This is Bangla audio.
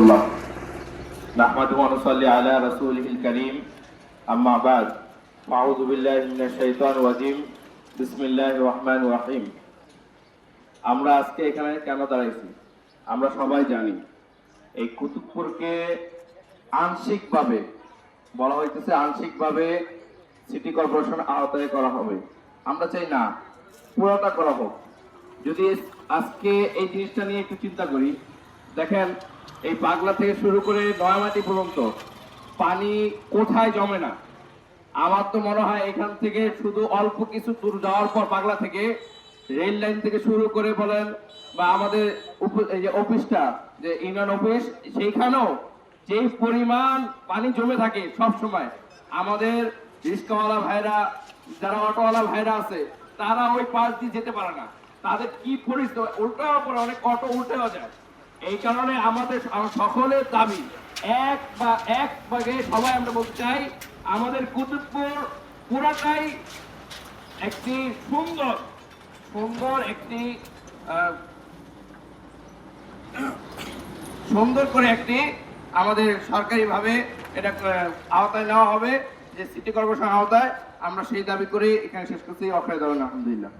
রাহমাতুল্লাহ। নাহমাদুহু ওয়া নুসাল্লি আলা রাসূলিহিল কারীম। আম্মা বা'দ। আউযু বিল্লাহি মিনাশ শাইতানির রাজীম। বিসমিল্লাহির রহমানির রহিম। আমরা আজকে এখানে কেন দাঁড়াইছি আমরা সবাই জানি। এই কুতুবপুরকে আংশিকভাবে বলা হইতেছে, আংশিকভাবে সিটি কর্পোরেশন আওতায় করা হবে। আমরা চাই না পুরোটা করা হোক। যদি আজকে এই জিনিসটা নিয়ে একটু চিন্তা করি, দেখেন এই পাগলা থেকে শুরু করে নয়ামাটি পর্যন্ত পানি কোথায় জমে না। আমার তো মনে হয় এখান থেকে শুধু অল্প কিছু দূর যাওয়ার পর পাগলা থেকে রেল লাইন থেকে শুরু করে বলেন বা আমাদের এই যে অফিসটা, যে ইউনিয়ন অফিস, সেইখানেও যেই পরিমাণ পানি জমে থাকে সব সময়, আমাদের রিক্সাওয়ালা ভাইরা, যারা অটোওয়ালা ভাইরা আছে, তারা ওই পাশ দিয়ে যেতে পারে না। তাদের কি পরিস্থিতি, উল্টাও পরে অনেক অটো উল্টেও যায়। এই কারণে আমাদের সকলের দাবি এক ভাগে সবাই আমরা বলতে চাই, আমাদের কুতুবপুর পুরাটাই একটি সুন্দর করে একটি আমাদের সরকারিভাবে এটা আওতায় নেওয়া হবে, যে সিটি কর্পোরেশন আওতায়। আমরা সেই দাবি করে এখানে শেষ করছি। অক্ষয় দেবেন, আলহামদুলিল্লাহ।